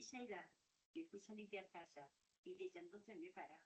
Sheila, yo puse a limpiar casa y desde entonces me para.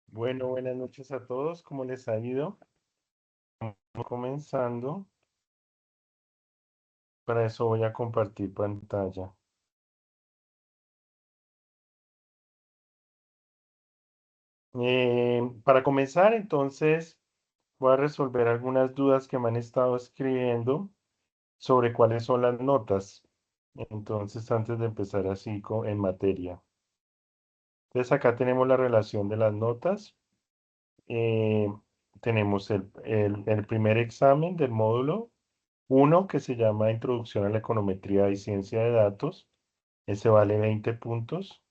Bueno, buenas noches a todos. ¿Cómo les ha ido? Vamos comenzando. Para eso voy a compartir pantalla. Para comenzar, entonces, voy a resolver algunas dudas que me han estado escribiendo sobre cuáles son las notas. Entonces, antes de empezar así en materia. Entonces, acá tenemos la relación de las notas. Eh, tenemos el primer examen del módulo uno que se llama Introducción a la Econometría y Ciencia de Datos. Ese vale 20 puntos.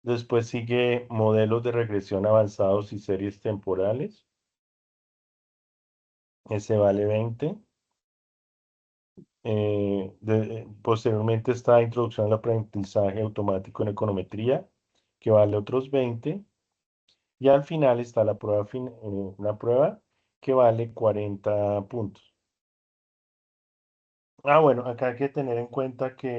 Después sigue modelos de regresión avanzados y series temporales. Ese vale 20. Posteriormente está Introducción al Aprendizaje Automático en Econometría, que vale otros 20. Y al final está la prueba que vale 40 puntos. Bueno, acá hay que tener en cuenta que,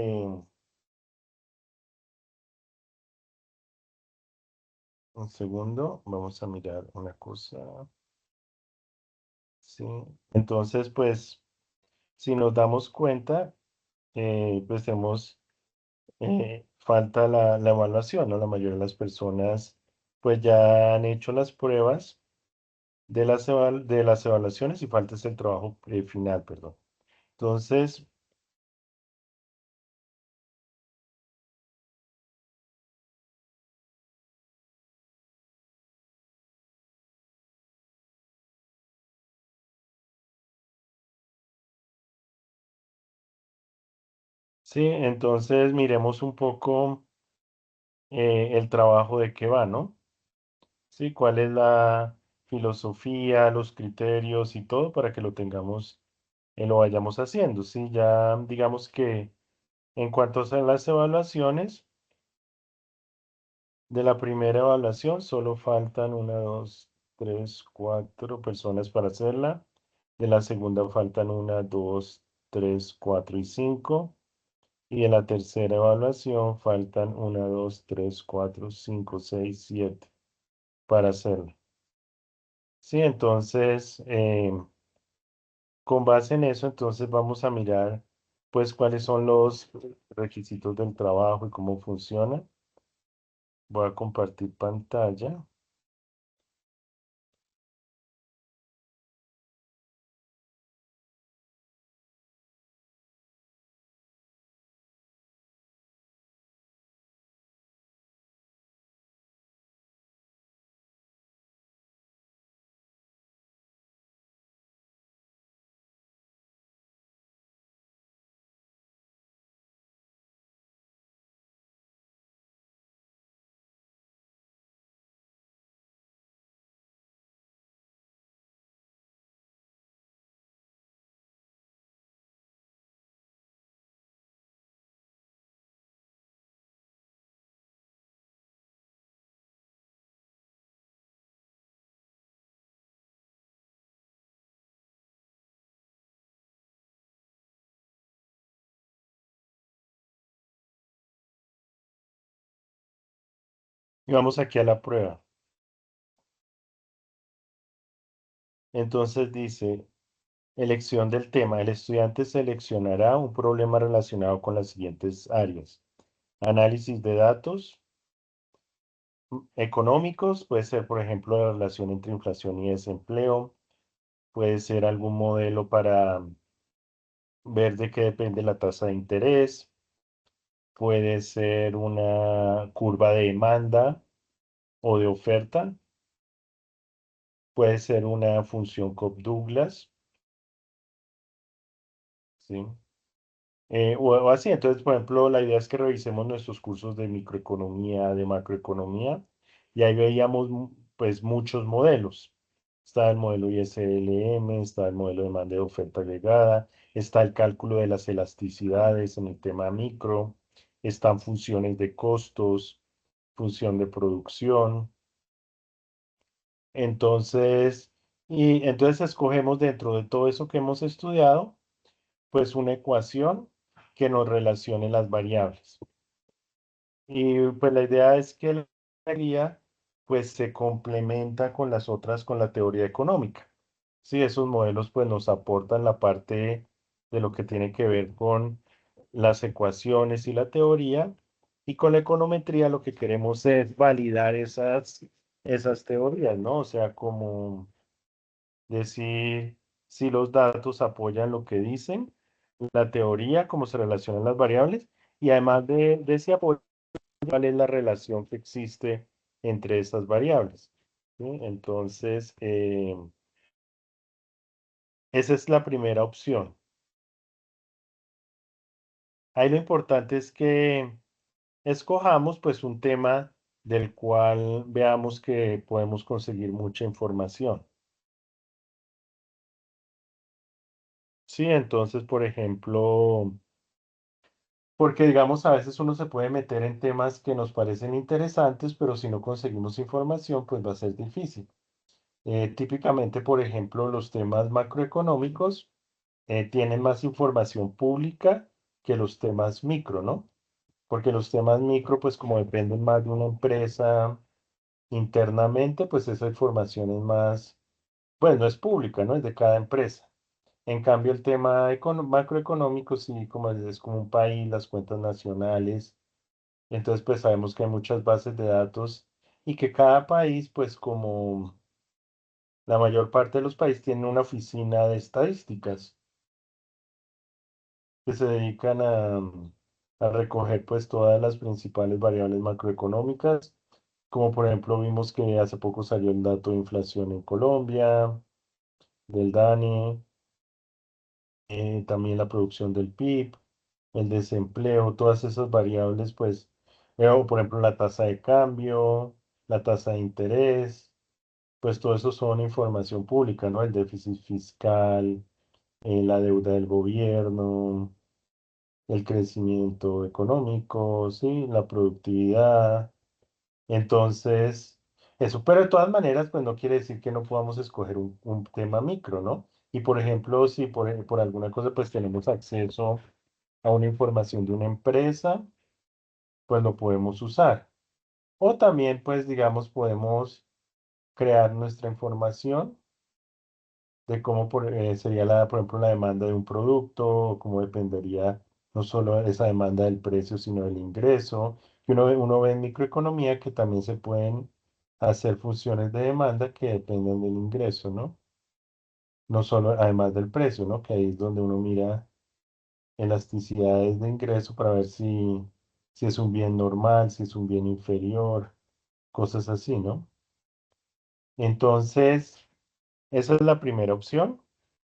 un segundo, vamos a mirar una cosa. Sí, entonces, pues, si nos damos cuenta, pues tenemos, falta la evaluación, ¿no? La mayoría de las personas, pues, ya han hecho las pruebas de las evaluaciones y falta es el trabajo final, perdón. Entonces, sí, entonces miremos un poco el trabajo de qué va, ¿no? Sí, cuál es la filosofía, los criterios y todo para que lo tengamos, lo vayamos haciendo, ¿sí? Ya digamos que en cuanto a las evaluaciones, de la primera evaluación solo faltan una, dos, tres, cuatro personas para hacerla. De la segunda faltan una, dos, tres, cuatro y cinco. Y de la tercera evaluación faltan una, dos, tres, cuatro, cinco, seis, siete para hacerla. Sí, entonces, con base en eso, entonces vamos a mirar, pues, cuáles son los requisitos del trabajo y cómo funciona. Voy a compartir pantalla. Y vamos aquí a la prueba. Entonces dice, elección del tema. El estudiante seleccionará un problema relacionado con las siguientes áreas. Análisis de datos económicos, puede ser, por ejemplo, la relación entre inflación y desempleo. Puede ser algún modelo para ver de qué depende la tasa de interés. Puede ser una curva de demanda o de oferta. Puede ser una función Cobb-Douglas, ¿sí? O así, entonces, por ejemplo, la idea es que revisemos nuestros cursos de microeconomía, de macroeconomía, y ahí veíamos, pues, muchos modelos. Está el modelo ISLM, está el modelo de demanda y oferta agregada, está el cálculo de las elasticidades en el tema micro, están funciones de costos, función de producción. Entonces, y entonces escogemos dentro de todo eso que hemos estudiado, pues una ecuación que nos relacione las variables. Y pues la idea es que la teoría pues se complementa con las otras, con la teoría económica. Sí, esos modelos pues nos aportan la parte de lo que tiene que ver con las ecuaciones y la teoría, y con la econometría lo que queremos es validar esas teorías, ¿no? O sea, como decir si los datos apoyan lo que dicen, la teoría, cómo se relacionan las variables, y además de ese apoyo, cuál es la relación que existe entre estas variables. ¿Sí? Entonces, esa es la primera opción. Ahí lo importante es que escojamos pues un tema del cual veamos que podemos conseguir mucha información. Sí, entonces, por ejemplo, porque digamos, a veces uno se puede meter en temas que nos parecen interesantes, pero si no conseguimos información, pues va a ser difícil. Típicamente, por ejemplo, los temas macroeconómicos tienen más información pública que los temas micro, ¿no? Porque los temas micro, pues como dependen más de una empresa internamente, pues esa información es más, pues no es pública, ¿no? Es de cada empresa. En cambio, el tema macroeconómico, sí, como es como un país, las cuentas nacionales, entonces pues sabemos que hay muchas bases de datos y que cada país, pues como la mayor parte de los países tienen una oficina de estadísticas que se dedican a recoger pues todas las principales variables macroeconómicas, como por ejemplo vimos que hace poco salió el dato de inflación en Colombia, del DANE, también la producción del PIB, el desempleo, todas esas variables pues, o por ejemplo la tasa de cambio, la tasa de interés, pues todo eso son información pública, ¿no? El déficit fiscal, la deuda del gobierno, el crecimiento económico, sí, la productividad. Entonces, eso, pero de todas maneras, pues no quiere decir que no podamos escoger un tema micro, ¿no? Y por ejemplo, si por alguna cosa pues tenemos acceso a una información de una empresa, pues lo podemos usar. O también, pues digamos, podemos crear nuestra información de cómo sería por ejemplo, la demanda de un producto, o cómo dependería no solo esa demanda del precio, sino del ingreso. Que uno ve en microeconomía que también se pueden hacer funciones de demanda que dependen del ingreso, ¿no? No solo, además del precio, ¿no? Que ahí es donde uno mira elasticidades de ingreso para ver si es un bien normal, si es un bien inferior, cosas así, ¿no? Entonces, esa es la primera opción.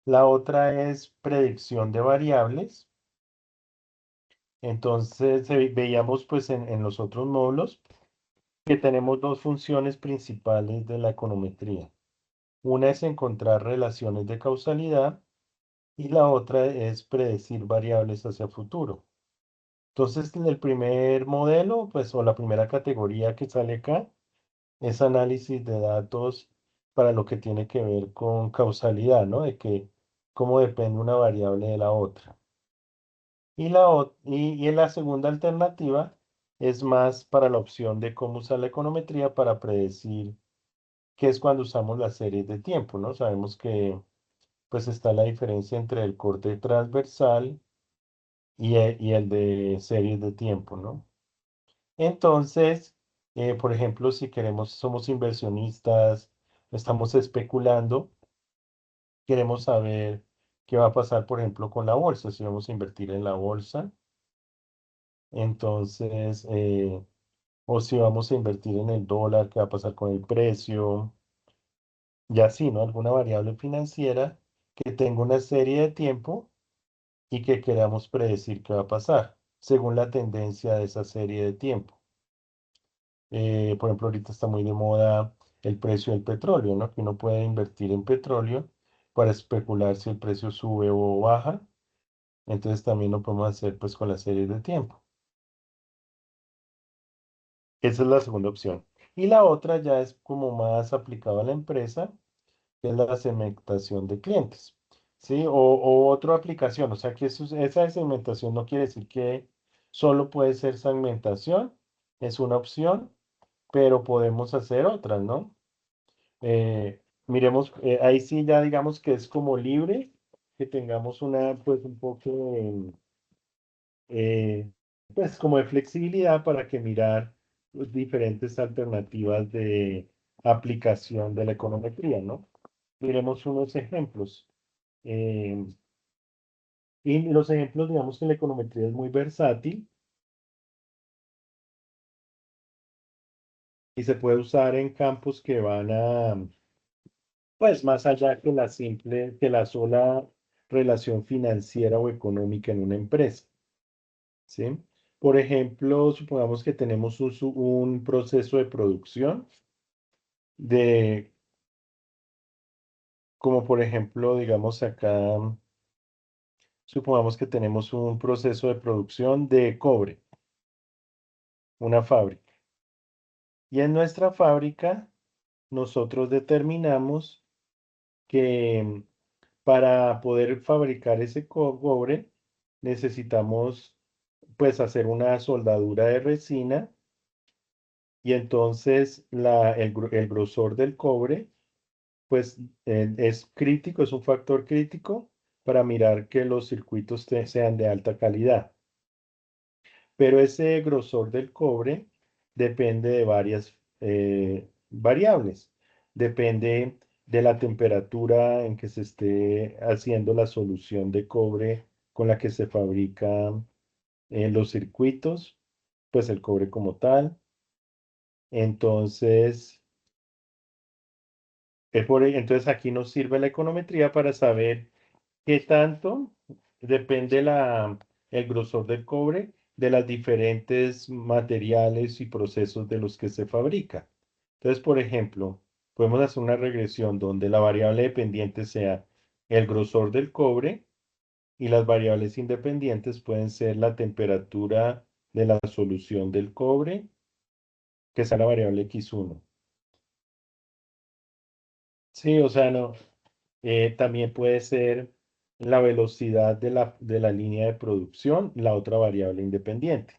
La otra es predicción de variables. Entonces, veíamos pues en los otros módulos que tenemos dos funciones principales de la econometría. Una es encontrar relaciones de causalidad y la otra es predecir variables hacia futuro. Entonces, en el primer modelo, pues, o la primera categoría que sale acá, es análisis de datos para lo que tiene que ver con causalidad, ¿no? De que cómo depende una variable de la otra. Y en la segunda alternativa es más para la opción de cómo usar la econometría para predecir qué es cuando usamos las series de tiempo, ¿no? Sabemos que pues está la diferencia entre el corte transversal y el de series de tiempo, ¿no? Entonces, por ejemplo, si queremos, somos inversionistas, estamos especulando, queremos saber qué va a pasar, por ejemplo, con la bolsa, si vamos a invertir en la bolsa, entonces, o si vamos a invertir en el dólar, qué va a pasar con el precio, y así, ¿no? Alguna variable financiera que tenga una serie de tiempo y que queramos predecir qué va a pasar, según la tendencia de esa serie de tiempo. Por ejemplo, ahorita está muy de moda el precio del petróleo, ¿no? Que uno puede invertir en petróleo para especular si el precio sube o baja. Entonces también lo podemos hacer pues con la serie de tiempo. Esa es la segunda opción. Y la otra ya es como más aplicada a la empresa, que es la segmentación de clientes. ¿Sí? O otra aplicación. O sea que esa segmentación no quiere decir que solo puede ser segmentación, es una opción, pero podemos hacer otras, ¿no? Miremos, ahí sí ya digamos que es como libre, que tengamos una, pues un poco, eh, pues como de flexibilidad para que mirar pues, diferentes alternativas de aplicación de la econometría, ¿no? Miremos unos ejemplos. eh, y los ejemplos, digamos que la econometría es muy versátil y se puede usar en campos que van a, pues más allá que que la sola relación financiera o económica en una empresa, ¿sí? Por ejemplo, supongamos que tenemos un proceso de producción de, como por ejemplo, digamos acá, supongamos que tenemos un proceso de producción de cobre, una fábrica. Y en nuestra fábrica, nosotros determinamos que para poder fabricar ese cobre, necesitamos pues hacer una soldadura de resina y entonces el grosor del cobre pues es crítico, es un factor crítico para mirar que los circuitos sean de alta calidad. Pero ese grosor del cobre depende de varias variables. Depende de la temperatura en que se esté haciendo la solución de cobre con la que se fabrican los circuitos, pues el cobre como tal. Entonces, entonces aquí nos sirve la econometría para saber qué tanto depende el grosor del cobre de las diferentes materiales y procesos de los que se fabrica. Entonces, por ejemplo, podemos hacer una regresión donde la variable dependiente sea el grosor del cobre y las variables independientes pueden ser la temperatura de la solución del cobre, que sea la variable X1. Sí, o sea, no. También puede ser la velocidad de la línea de producción, la otra variable independiente,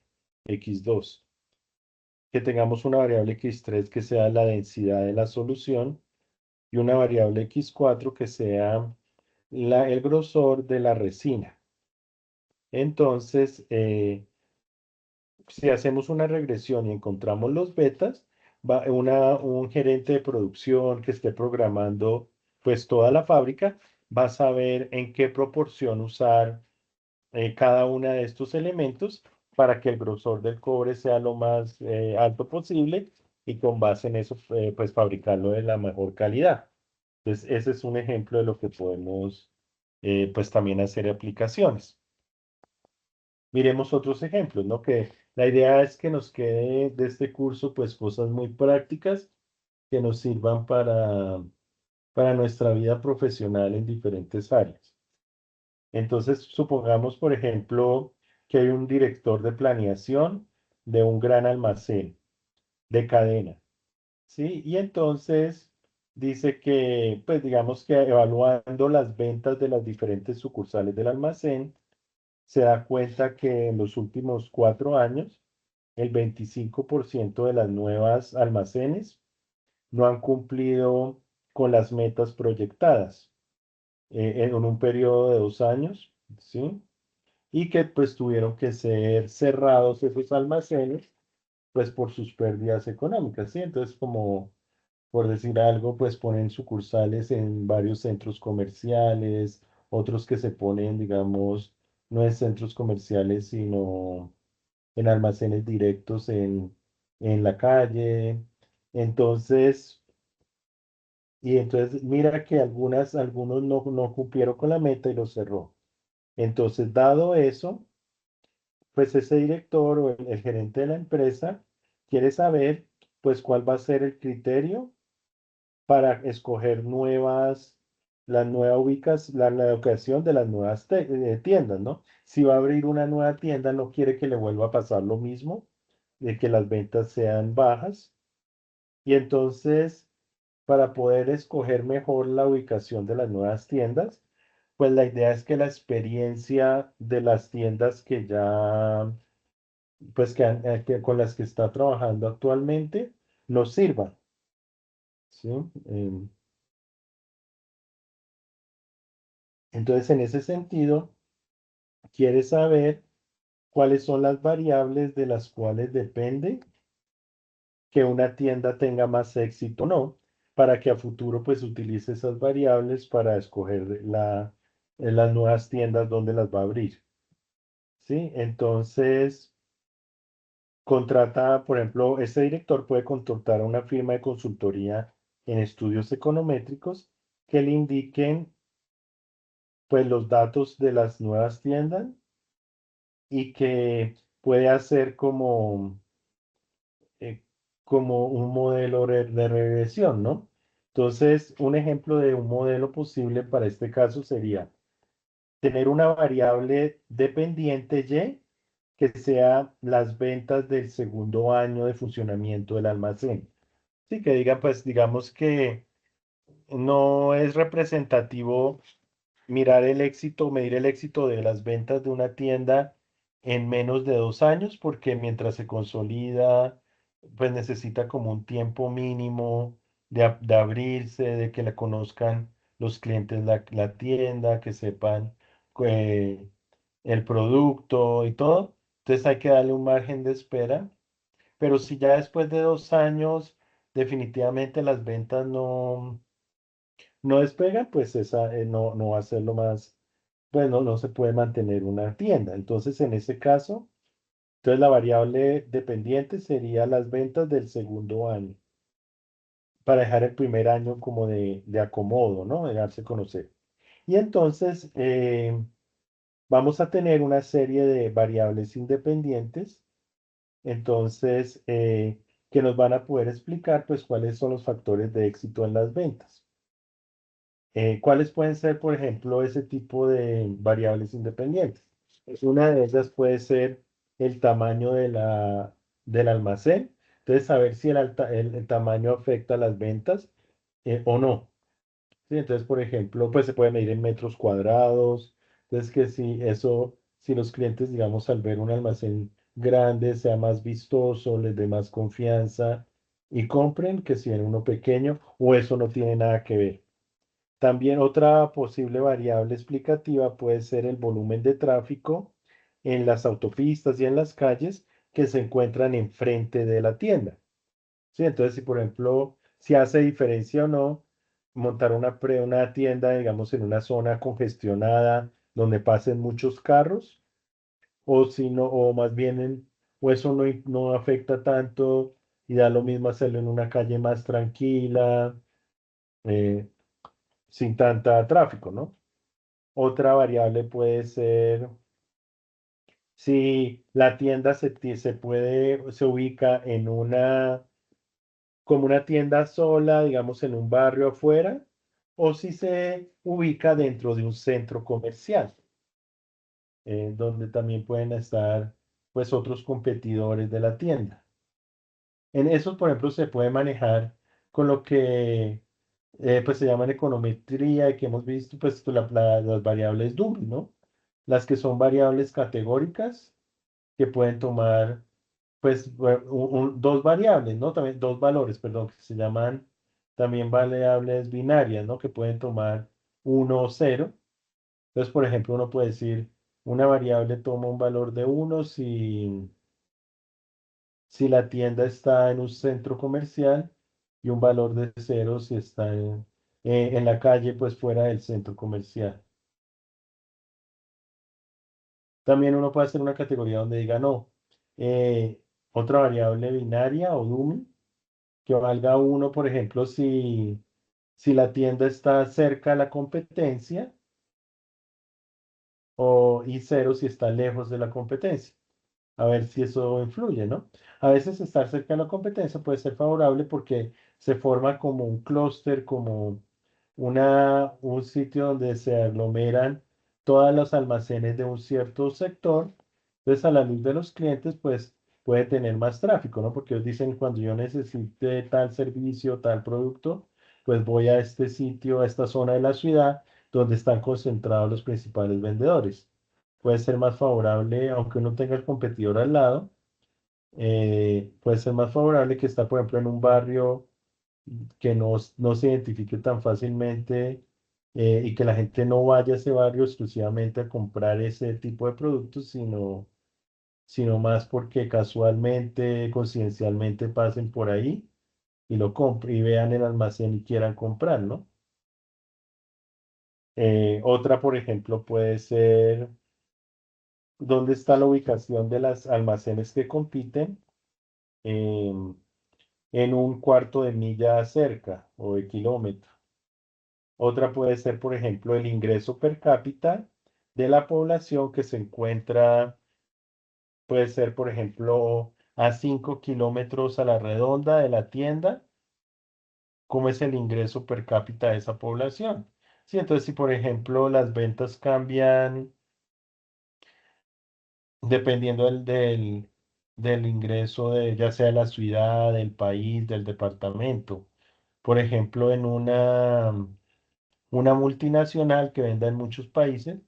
X2. Que tengamos una variable X3 que sea la densidad de la solución y una variable X4 que sea el grosor de la resina. Entonces, si hacemos una regresión y encontramos los betas, un gerente de producción que esté programando pues toda la fábrica va a saber en qué proporción usar cada uno de estos elementos para que el grosor del cobre sea lo más alto posible y con base en eso pues fabricarlo de la mejor calidad. Entonces, ese es un ejemplo de lo que podemos pues también hacer aplicaciones. Miremos otros ejemplos, ¿no? Que la idea es que nos quede de este curso, pues, cosas muy prácticas que nos sirvan para nuestra vida profesional en diferentes áreas. Entonces, supongamos, por ejemplo, que hay un director de planeación de un gran almacén de cadena, ¿sí? Y entonces dice que, pues, digamos que evaluando las ventas de las diferentes sucursales del almacén, se da cuenta que en los últimos 4 años, el 25% de las nuevas almacenes no han cumplido con las metas proyectadas en un periodo de 2 años, ¿sí? Y que pues tuvieron que ser cerrados esos almacenes, pues por sus pérdidas económicas, ¿sí? Entonces, como por decir algo, pues ponen sucursales en varios centros comerciales, otros que se ponen, digamos, no en centros comerciales, sino en almacenes directos en la calle. Entonces, y entonces mira que algunos no cumplieron con la meta y lo cerró. Entonces, dado eso, pues ese director o el gerente de la empresa quiere saber, pues, cuál va a ser el criterio para escoger las nuevas la ubicación de las nuevas tiendas, ¿no? Si va a abrir una nueva tienda, no quiere que le vuelva a pasar lo mismo, de que las ventas sean bajas. Y entonces, para poder escoger mejor la ubicación de las nuevas tiendas, pues la idea es que la experiencia de las tiendas que ya, pues con las que está trabajando actualmente, nos sirva, ¿sí? Em, entonces, en ese sentido, quiere saber cuáles son las variables de las cuales depende que una tienda tenga más éxito o no, para que a futuro pues utilice esas variables para escoger las nuevas tiendas donde las va a abrir. ¿Sí? Entonces, contrata, por ejemplo, este director puede contratar a una firma de consultoría en estudios econométricos que le indiquen pues los datos de las nuevas tiendas y que puede hacer eh, como un modelo de regresión, ¿no? Entonces, un ejemplo de un modelo posible para este caso sería tener una variable dependiente Y que sea las ventas del segundo año de funcionamiento del almacén. Sí, que diga, pues digamos que no es representativo mirar el éxito, medir el éxito de las ventas de una tienda en menos de 2 años, porque mientras se consolida, pues necesita como un tiempo mínimo de abrirse, de que la conozcan los clientes la tienda, que sepan eh, el producto y todo. Entonces hay que darle un margen de espera, pero si ya después de 2 años definitivamente las ventas no despegan, pues esa no va a ser lo más, pues no se puede mantener una tienda. Entonces, en ese caso, entonces la variable dependiente sería las ventas del segundo año, para dejar el primer año como de acomodo, ¿no? De darse a conocer. Y entonces, vamos a tener una serie de variables independientes, entonces, que nos van a poder explicar, pues, cuáles son los factores de éxito en las ventas. ¿Cuáles pueden ser, por ejemplo, ese tipo de variables independientes? Una de ellas puede ser el tamaño del almacén. Entonces, saber si el tamaño afecta las ventas o no. ¿Sí? Entonces, por ejemplo, pues se puede medir en metros cuadrados. Entonces, que si los clientes, digamos, al ver un almacén grande, sea más vistoso, les dé más confianza y compren que si en uno pequeño, o eso no tiene nada que ver. También otra posible variable explicativa puede ser el volumen de tráfico en las autopistas y en las calles que se encuentran enfrente de la tienda. ¿Sí? Entonces, si por ejemplo, si hace diferencia o no montar una tienda, digamos, en una zona congestionada donde pasen muchos carros, o si no, o más bien, o eso no afecta tanto y da lo mismo hacerlo en una calle más tranquila, eh, sin tanta tráfico, ¿no? Otra variable puede ser si la tienda se ubica como una tienda sola, digamos, en un barrio afuera, o si se ubica dentro de un centro comercial, donde también pueden estar, pues, otros competidores de la tienda. En eso, por ejemplo, se puede manejar con lo que, pues, se llaman econometría y que hemos visto, pues, las variables Dublin, ¿no? Las que son variables categóricas que pueden tomar pues dos variables, ¿no? También dos valores, perdón, que se llaman también variables binarias, ¿no? Que pueden tomar uno o cero. Entonces, por ejemplo, uno puede decir, una variable toma un valor de uno si la tienda está en un centro comercial y un valor de cero si está en la calle, pues fuera del centro comercial. También uno puede hacer una categoría donde diga no. eh, Otra variable binaria o dummy que valga uno, por ejemplo, si la tienda está cerca de la competencia y cero si está lejos de la competencia. A ver si eso influye, ¿no? A veces estar cerca de la competencia puede ser favorable porque se forma como un clúster, como un sitio donde se aglomeran todos los almacenes de un cierto sector. Entonces, a la luz de los clientes, pues puede tener más tráfico, ¿no? Porque ellos dicen, cuando yo necesite tal servicio, tal producto, pues voy a este sitio, a esta zona de la ciudad donde están concentrados los principales vendedores. Puede ser más favorable, aunque uno tenga el competidor al lado, puede ser más favorable que estar, por ejemplo, en un barrio que no se identifique tan fácilmente, y que la gente no vaya a ese barrio exclusivamente a comprar ese tipo de productos, sino más porque casualmente, coincidencialmente pasen por ahí y lo compren y vean el almacén y quieran comprar, ¿no? Otra, por ejemplo, puede ser dónde está la ubicación de las almacenes que compiten, em, en un cuarto de milla cerca o de kilómetro. Otra puede ser, por ejemplo, el ingreso per cápita de la población que se encuentra, puede ser, por ejemplo, a 5 kilómetros a la redonda de la tienda. ¿Cómo es el ingreso per cápita de esa población? Sí, entonces, si por ejemplo las ventas cambian dependiendo del ingreso de ya sea la ciudad, del país, del departamento. Por ejemplo, en una multinacional que venda en muchos países,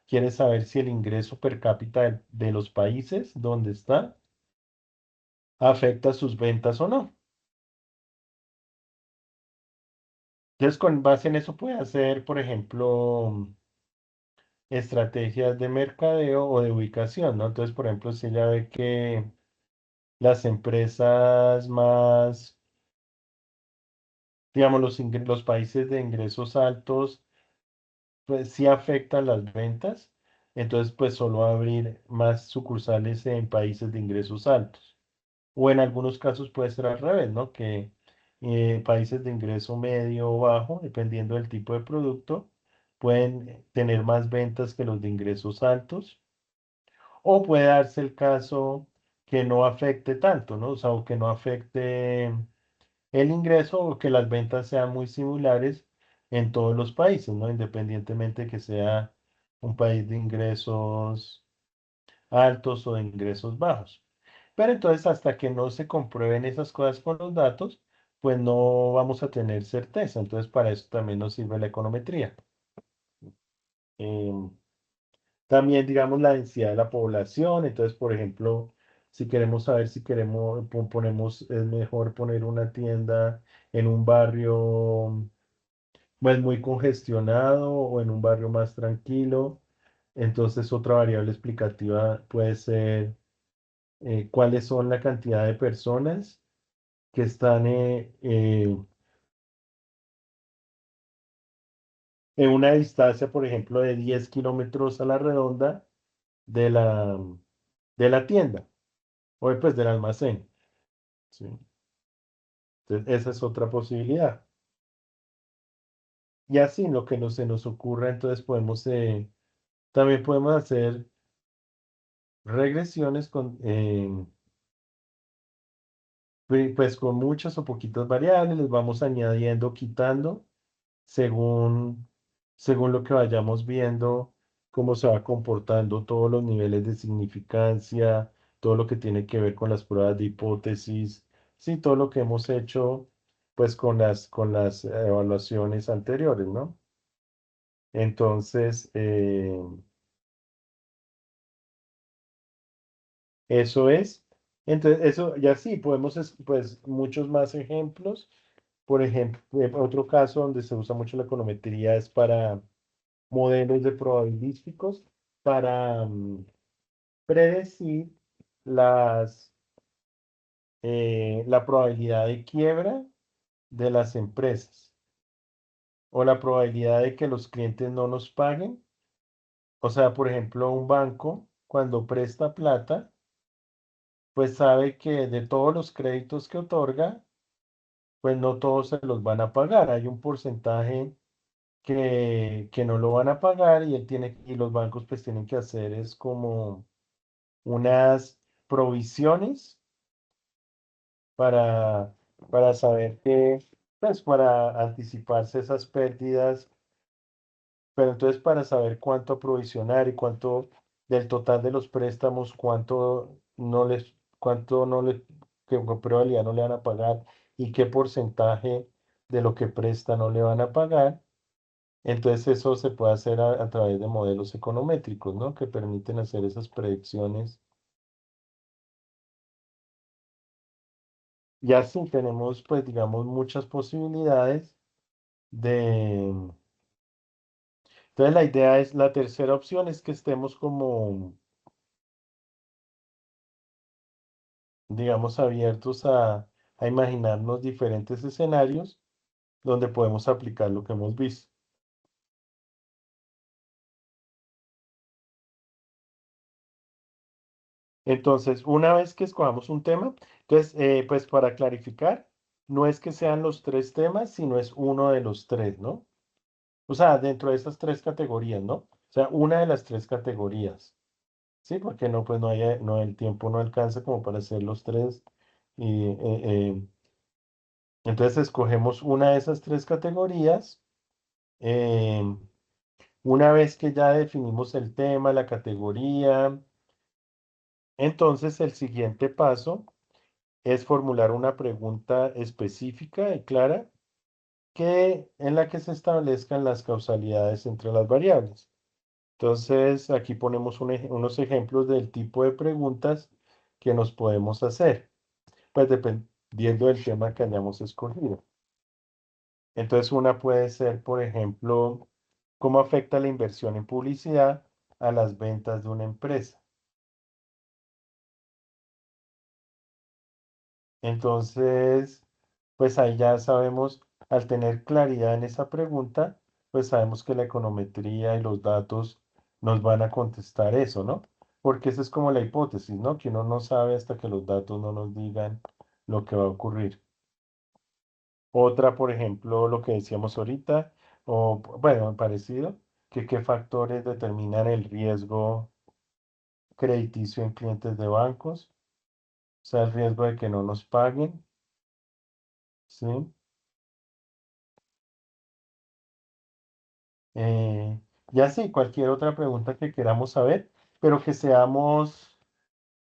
quiere saber si el ingreso per cápita de los países donde está afecta sus ventas o no. Entonces, con base en eso puede hacer, por ejemplo, estrategias de mercadeo o de ubicación, ¿no? Entonces, por ejemplo, si ella ve que las empresas más, digamos, los países de ingresos altos, pues sí afectan las ventas, entonces pues solo abrir más sucursales en países de ingresos altos. O en algunos casos puede ser al revés, ¿no? Que países de ingreso medio o bajo, dependiendo del tipo de producto, pueden tener más ventas que los de ingresos altos. O puede darse el caso que no afecte tanto, ¿no? O sea, o que no afecte el ingreso o que las ventas sean muy similares en todos los países, ¿no? Independientemente que sea un país de ingresos altos o de ingresos bajos. Pero entonces, hasta que no se comprueben esas cosas con los datos, pues no vamos a tener certeza. Entonces, para eso también nos sirve la econometría. Em, También, digamos, la densidad de la población. Entonces, por ejemplo, si queremos saber si queremos, ponemos, es mejor poner una tienda en un barrio pues muy congestionado o en un barrio más tranquilo. Entonces, otra variable explicativa puede ser cuáles son la cantidad de personas que están en una distancia, por ejemplo, de 10 kilómetros a la redonda de la tienda o pues del almacén. ¿Sí? Entonces, esa es otra posibilidad. Y así, lo que no se nos ocurra, entonces también podemos hacer regresiones pues con muchas o poquitas variables, les vamos añadiendo, quitando, según, según lo que vayamos viendo, cómo se va comportando todos los niveles de significancia, todo lo que tiene que ver con las pruebas de hipótesis, sí, todo lo que hemos hecho, pues con las evaluaciones anteriores, ¿no? Entonces, eso es. Entonces, eso ya sí, podemos, pues, muchos más ejemplos. Por ejemplo, otro caso donde se usa mucho la econometría es para modelos de probabilísticos, para predecir las, la probabilidad de quiebra de las empresas o la probabilidad de que los clientes no nos paguen. O sea, por ejemplo, un banco cuando presta plata, pues sabe que de todos los créditos que otorga, pues no todos se los van a pagar. Hay un porcentaje que no lo van a pagar y él tiene, y los bancos pues tienen que hacer es como unas provisiones para, para saber que, pues para anticiparse esas pérdidas, pero entonces para saber cuánto aprovisionar y cuánto del total de los préstamos, cuánto no les, qué probabilidad no le van a pagar y qué porcentaje de lo que presta no le van a pagar. Entonces eso se puede hacer a través de modelos econométricos, ¿no? Que permiten hacer esas predicciones. Y así tenemos, pues, digamos, muchas posibilidades de... Entonces la idea es, la tercera opción es que estemos como, digamos, abiertos a imaginarnos diferentes escenarios donde podemos aplicar lo que hemos visto. Entonces, una vez que escojamos un tema, entonces, pues para clarificar, no es que sean los tres temas, sino es uno de los tres, ¿no? O sea, dentro de esas tres categorías, ¿no? O sea, una de las tres categorías, ¿sí? Porque no, pues no hay, no, el tiempo no alcanza como para hacer los tres. Y, entonces escogemos una de esas tres categorías. eh, una vez que ya definimos el tema, la categoría, entonces el siguiente paso es formular una pregunta específica y clara en la que se establezcan las causalidades entre las variables. Entonces, aquí ponemos unos ejemplos del tipo de preguntas que nos podemos hacer, pues dependiendo del tema que hayamos escogido. Entonces, una puede ser, por ejemplo, ¿cómo afecta la inversión en publicidad a las ventas de una empresa? Entonces, pues ahí ya sabemos, al tener claridad en esa pregunta, pues sabemos que la econometría y los datos nos van a contestar eso, ¿no? Porque esa es como la hipótesis, ¿no? Que uno no sabe hasta que los datos no nos digan lo que va a ocurrir. Otra, por ejemplo, lo que decíamos ahorita, o bueno, parecido, que qué factores determinan el riesgo crediticio en clientes de bancos, o sea, el riesgo de que no nos paguen, ¿sí? Eh, y así, cualquier otra pregunta que queramos saber, pero que seamos,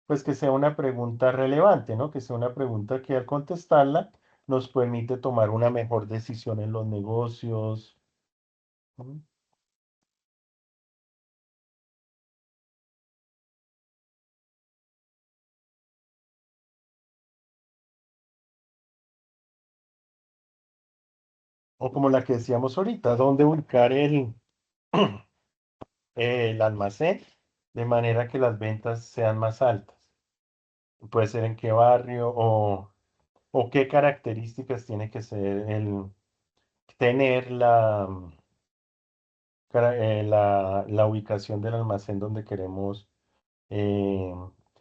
pues que sea una pregunta relevante, ¿no? Que sea una pregunta que al contestarla nos permite tomar una mejor decisión en los negocios. ¿No? O como la que decíamos ahorita, dónde ubicar el almacén de manera que las ventas sean más altas. Puede ser en qué barrio o qué características tiene que ser tener la ubicación del almacén donde queremos eh,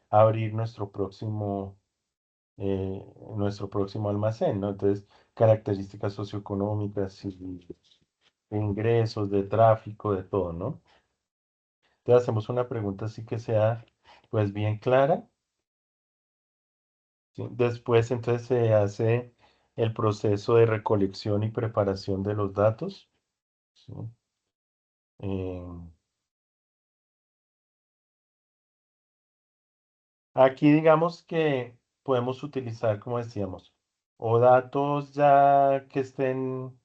abrir eh, nuestro próximo almacén, ¿no? Entonces, características socioeconómicas y ingresos, de tráfico, de todo, ¿no? Entonces, hacemos una pregunta así que sea, pues, bien clara. ¿Sí? Después, entonces, se hace el proceso de recolección y preparación de los datos. ¿Sí? Eh, Aquí digamos que podemos utilizar, como decíamos, o datos ya que estén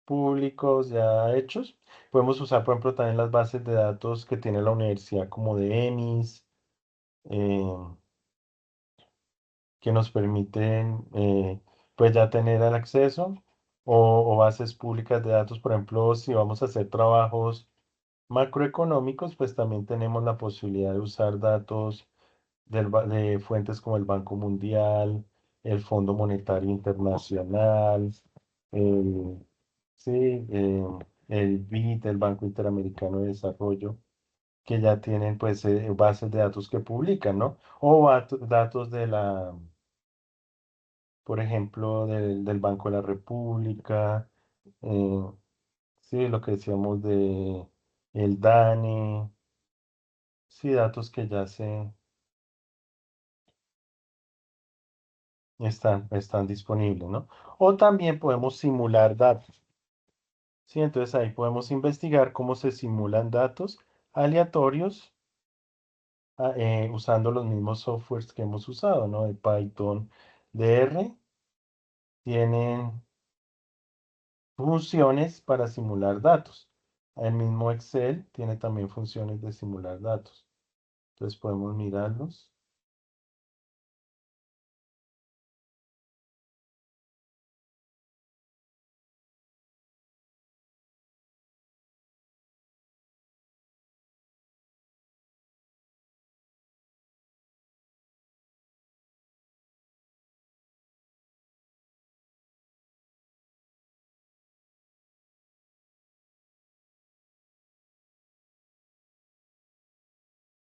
públicos, ya hechos. Podemos usar, por ejemplo, también las bases de datos que tiene la universidad como de EMIS. eh, que nos permiten pues ya tener el acceso o bases públicas de datos. Por ejemplo, si vamos a hacer trabajos macroeconómicos, pues también tenemos la posibilidad de usar datos de fuentes como el Banco Mundial, el Fondo Monetario Internacional, el, sí, el BID, el Banco Interamericano de Desarrollo, que ya tienen pues bases de datos que publican, ¿no? O datos de por ejemplo, del Banco de la República, eh, sí, lo que decíamos de el DANE, sí, datos que ya están disponibles, ¿no? O también podemos simular datos, sí, entonces ahí podemos investigar cómo se simulan datos aleatorios usando los mismos softwares que hemos usado, ¿no? De Python, de R, tienen funciones para simular datos. El mismo Excel tiene también funciones de simular datos. Entonces podemos mirarlos.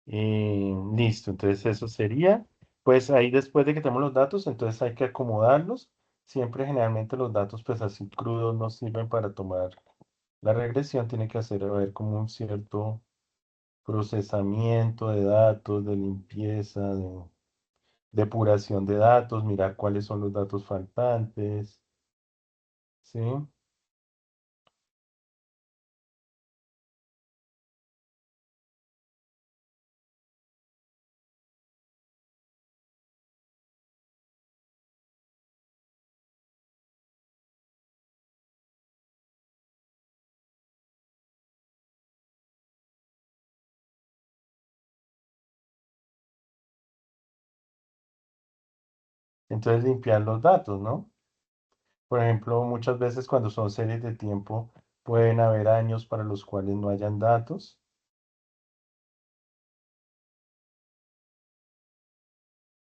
Listo, entonces eso sería. Pues ahí después de que tenemos los datos, entonces hay que acomodarlos. Siempre generalmente los datos pues así crudos no sirven para tomar la regresión. Tiene que haber como un cierto procesamiento de datos, de limpieza, de depuración de datos, mirar cuáles son los datos faltantes, ¿sí? Entonces limpiar los datos, ¿no? Por ejemplo, muchas veces cuando son series de tiempo pueden haber años para los cuales no hayan datos.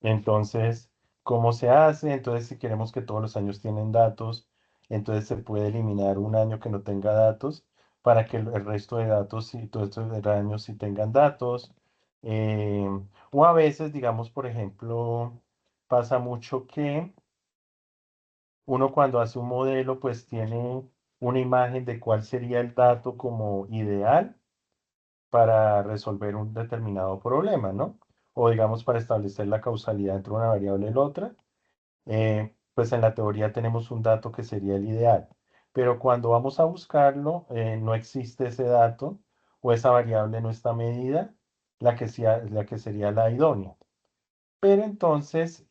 Entonces, ¿cómo se hace? Entonces, si queremos que todos los años tienen datos, entonces se puede eliminar un año que no tenga datos para que el resto de datos y todos estos años sí tengan datos. Eh, o a veces, digamos, por ejemplo, pasa mucho que uno cuando hace un modelo, pues tiene una imagen de cuál sería el dato como ideal para resolver un determinado problema, ¿no? O digamos para establecer la causalidad entre una variable y la otra. Pues en la teoría tenemos un dato que sería el ideal, pero cuando vamos a buscarlo, no existe ese dato o esa variable no está medida, la que sería la idónea. Pero entonces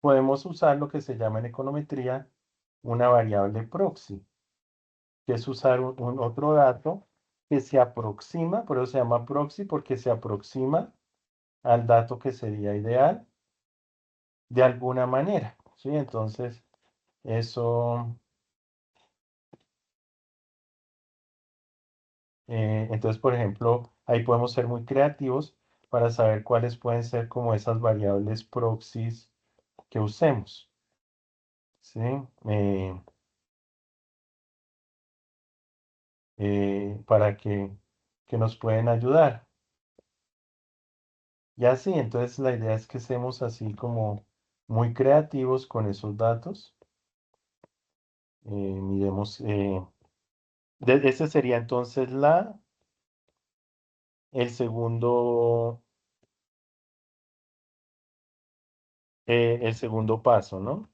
podemos usar lo que se llama en econometría una variable proxy, que es usar un otro dato que se aproxima, por eso se llama proxy, porque se aproxima al dato que sería ideal de alguna manera, ¿sí? Entonces, eso, entonces, por ejemplo, ahí podemos ser muy creativos para saber cuáles pueden ser como esas variables proxies que usemos, ¿sí? Eh, para que nos pueden ayudar. Y así, entonces la idea es que seamos así como muy creativos con esos datos. Miremos, ese sería entonces el segundo paso, ¿no?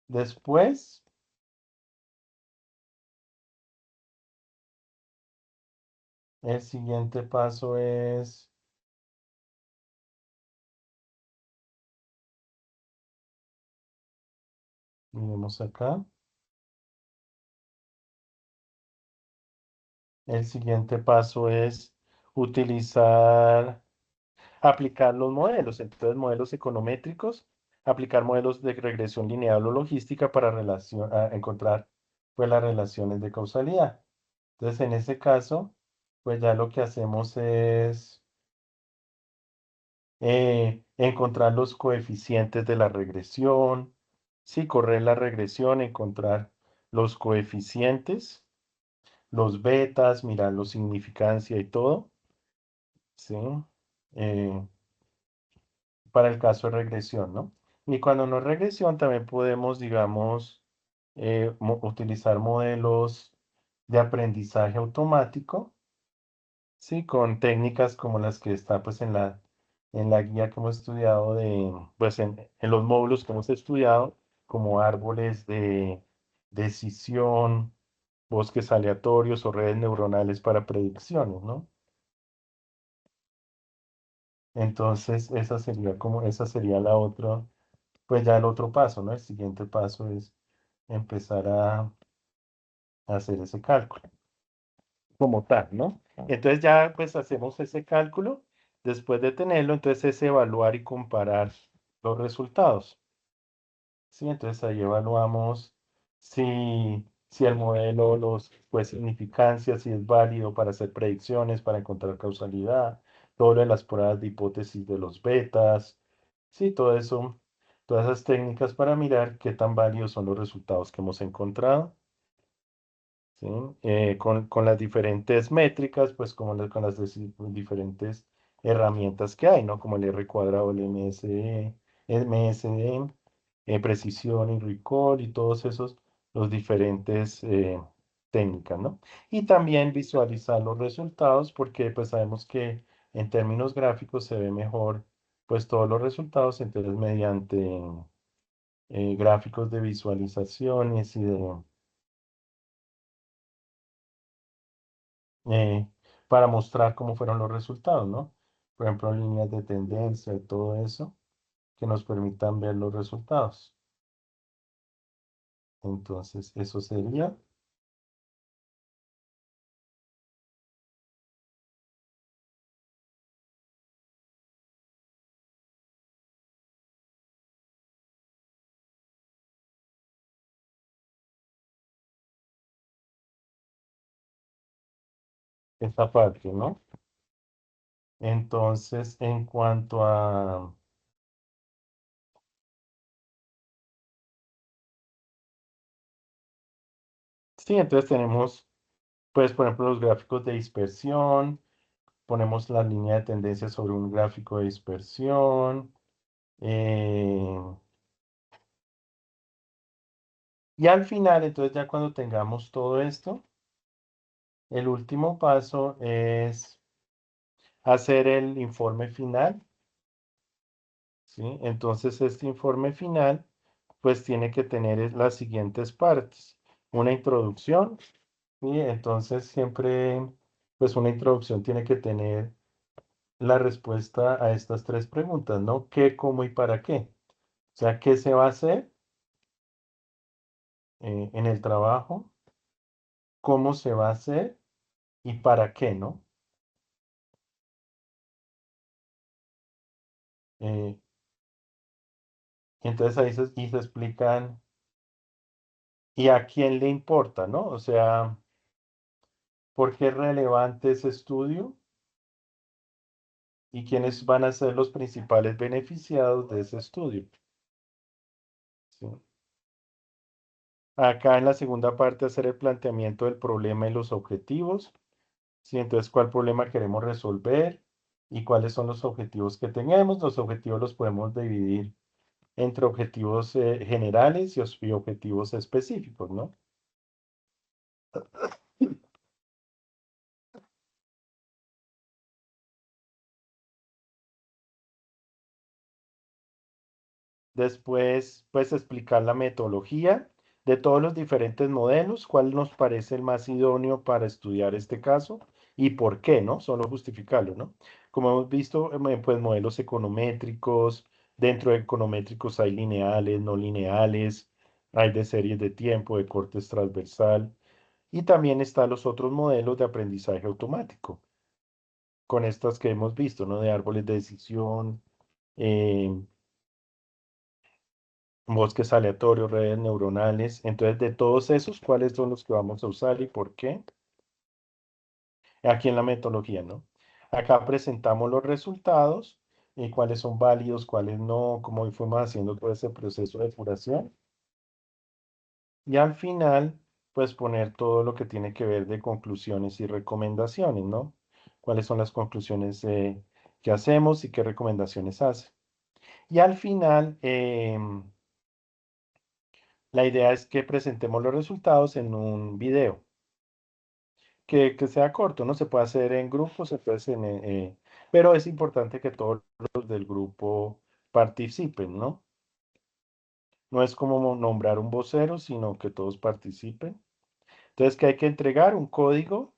Después, el siguiente paso es, miremos acá, el siguiente paso es utilizar, aplicar los modelos. Entonces, modelos econométricos, aplicar modelos de regresión lineal o logística para encontrar pues, las relaciones de causalidad. Entonces, en ese caso, pues ya lo que hacemos es encontrar los coeficientes de la regresión, sí, correr la regresión, encontrar los coeficientes, los betas, mirar los significancia y todo, sí, eh, para el caso de regresión, ¿no? Y cuando no es regresión, también podemos, digamos, utilizar modelos de aprendizaje automático, sí, con técnicas como las que está pues en la guía que hemos estudiado pues en los módulos que hemos estudiado, como árboles de decisión, bosques aleatorios o redes neuronales para predicciones, ¿no? Entonces, esa sería la otra, pues ya el otro paso, ¿no? El siguiente paso es empezar a hacer ese cálculo como tal, ¿no? Entonces ya pues hacemos ese cálculo. Después de tenerlo, entonces es evaluar y comparar los resultados. Sí, entonces ahí evaluamos si el modelo, pues significancia, si es válido para hacer predicciones, para encontrar causalidad, todo lo de las pruebas de hipótesis de los betas, sí, todo eso, todas esas técnicas para mirar qué tan válidos son los resultados que hemos encontrado. ¿Sí? Con las diferentes métricas, pues como con las diferentes herramientas que hay, ¿no? Como el R cuadrado, el MSD, precisión y recall y todos esos, los diferentes técnicas, ¿no? Y también visualizar los resultados porque pues sabemos que en términos gráficos se ve mejor pues todos los resultados, entonces mediante gráficos de visualizaciones y eh, para mostrar cómo fueron los resultados, ¿no? Por ejemplo, líneas de tendencia y todo eso que nos permitan ver los resultados. Entonces, eso sería esta parte, ¿no? Entonces, en cuanto a... Sí, entonces tenemos, pues, por ejemplo, los gráficos de dispersión, ponemos la línea de tendencia sobre un gráfico de dispersión, eh, y al final, entonces ya cuando tengamos todo esto, el último paso es hacer el informe final, ¿sí? Entonces, este informe final, pues tiene que tener las siguientes partes. Una introducción, ¿sí? Entonces, siempre, pues una introducción tiene que tener la respuesta a estas tres preguntas, ¿no? ¿Qué, cómo y para qué? O sea, ¿qué se va a hacer en el trabajo? ¿Cómo se va a hacer? ¿Y para qué, no? Eh, entonces ahí y se explican, ¿y a quién le importa, no? O sea, ¿por qué es relevante ese estudio? ¿Y quiénes van a ser los principales beneficiados de ese estudio? ¿Sí? Acá en la segunda parte hacer el planteamiento del problema y los objetivos. ¿Sí? Entonces, ¿cuál problema queremos resolver? ¿Y cuáles son los objetivos que tenemos? Los objetivos los podemos dividir entre objetivos generales y objetivos específicos, ¿no? Después, pues explicar la metodología de todos los diferentes modelos, cuál nos parece el más idóneo para estudiar este caso y por qué, ¿no? Solo justificarlo, ¿no? Como hemos visto, pues modelos econométricos, dentro de econométricos hay lineales, no lineales, hay de series de tiempo, de cortes transversal y también están los otros modelos de aprendizaje automático. con estas que hemos visto, ¿no? De árboles de decisión, eh, bosques aleatorios, redes neuronales. Entonces, de todos esos, ¿cuáles son los que vamos a usar y por qué? Aquí en la metodología, ¿no? Acá presentamos los resultados y cuáles son válidos, cuáles no, cómo fuimos haciendo todo ese proceso de depuración. Y al final, pues poner todo lo que tiene que ver de conclusiones y recomendaciones, ¿no? ¿Cuáles son las conclusiones que hacemos y qué recomendaciones hace? Y al final, la idea es que presentemos los resultados en un video, que sea corto, ¿no? Se puede hacer en grupos, se puede hacer pero es importante que todos los del grupo participen, ¿no? No es como nombrar un vocero, sino que todos participen. Entonces, que hay que entregar un código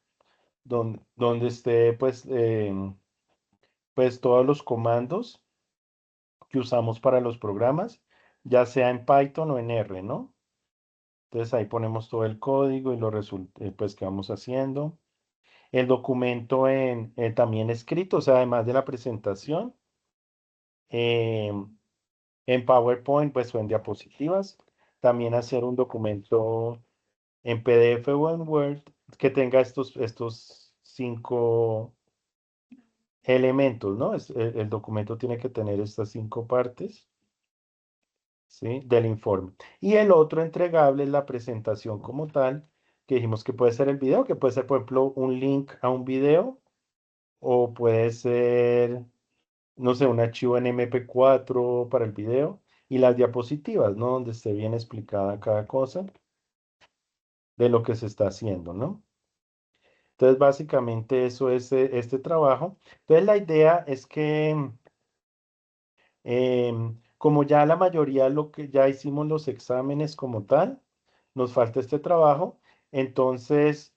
donde esté, pues todos los comandos que usamos para los programas, ya sea en Python o en R, ¿no? Entonces ahí ponemos todo el código y los resultados, pues, que vamos haciendo. El documento también escrito, o sea, además de la presentación, eh, en PowerPoint, pues, o en diapositivas. También hacer un documento en PDF o en Word que tenga estos 5 elementos, ¿no? El documento tiene que tener estas 5 partes, ¿sí? Del informe. Y el otro entregable es la presentación como tal, que dijimos que puede ser el video, que puede ser, por ejemplo, un link a un video, o puede ser, no sé, un archivo en MP4 para el video, y las diapositivas, ¿no? Donde esté bien explicada cada cosa de lo que se está haciendo, ¿no? Entonces, básicamente eso es este trabajo. Entonces, la idea es que como ya la mayoría lo que ya hicimos los exámenes como tal, nos falta este trabajo. Entonces,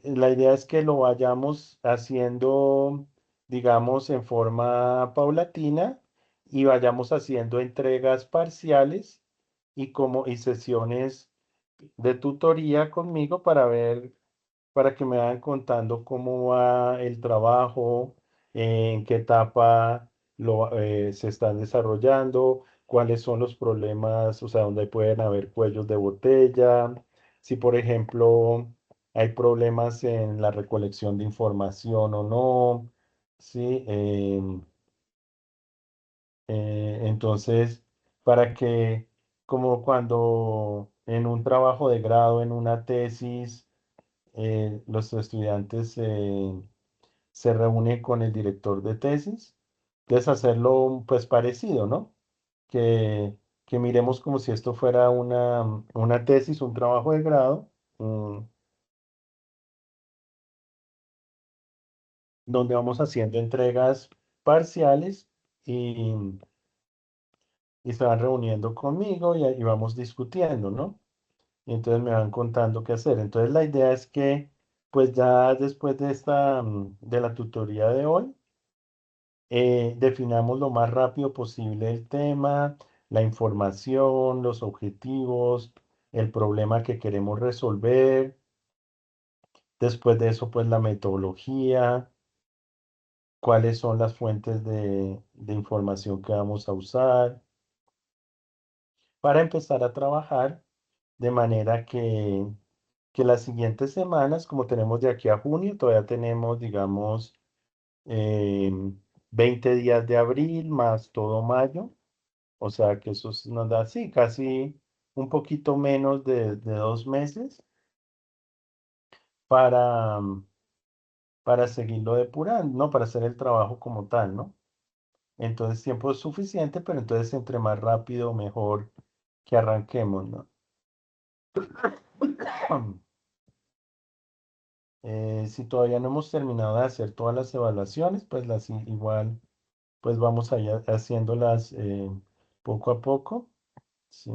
la idea es que lo vayamos haciendo, digamos, en forma paulatina y vayamos haciendo entregas parciales y sesiones de tutoría conmigo para que me vayan contando cómo va el trabajo, en qué etapa se están desarrollando, cuáles son los problemas, o sea, dónde pueden haber cuellos de botella, si por ejemplo hay problemas en la recolección de información o no, ¿sí? Entonces, para que, como cuando en un trabajo de grado, en una tesis, los estudiantes se reúnen con el director de tesis, entonces hacerlo pues parecido, ¿no? Que, que miremos como si esto fuera una tesis, un trabajo de grado, mm, donde vamos haciendo entregas parciales y, y se van reuniendo conmigo y vamos discutiendo, ¿no? Y entonces me van contando qué hacer. Entonces la idea es que, pues ya después de de la tutoría de hoy, definamos lo más rápido posible el tema, la información, los objetivos, el problema que queremos resolver. Después de eso, pues la metodología, cuáles son las fuentes de información que vamos a usar para empezar a trabajar de manera que las siguientes semanas, como tenemos de aquí a junio, todavía tenemos, digamos, em, 20 días de abril más todo mayo. O sea que nos da, sí, casi un poquito menos de 2 meses para, para seguirlo depurando, ¿no? Para hacer el trabajo como tal, ¿no? Entonces tiempo es suficiente, pero entonces entre más rápido, mejor que arranquemos, ¿no? Si todavía no hemos terminado de hacer todas las evaluaciones, pues igual, pues vamos a ir haciéndolas poco a poco, ¿sí?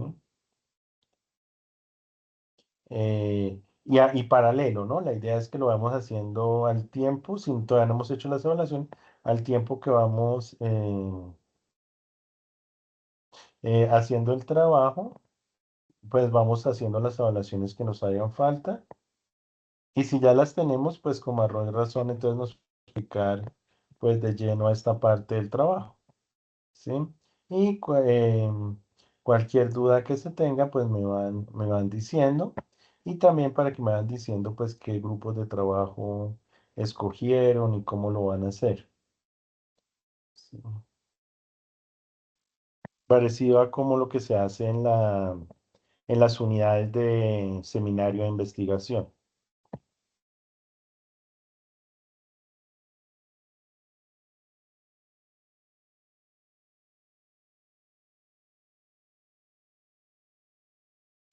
Y paralelo, ¿no? La idea es que lo vamos haciendo al tiempo, si todavía no hemos hecho las evaluaciones, al tiempo que vamos haciendo el trabajo, pues vamos haciendo las evaluaciones que nos hagan falta Y si ya las tenemos, pues con mayor razón, entonces nos explicar pues de lleno a esta parte del trabajo, ¿sí? Y cualquier duda que se tenga, pues me van diciendo. Y también para que me van diciendo pues qué grupos de trabajo escogieron y cómo lo van a hacer. ¿Sí? Parecido a como lo que se hace en las unidades de seminario de investigación.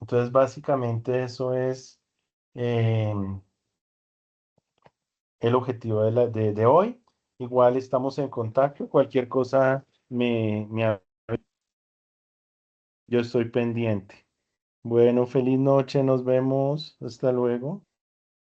Entonces, básicamente eso es em, el objetivo de hoy. Igual estamos en contacto. Cualquier cosa yo estoy pendiente. Bueno, feliz noche, nos vemos. Hasta luego.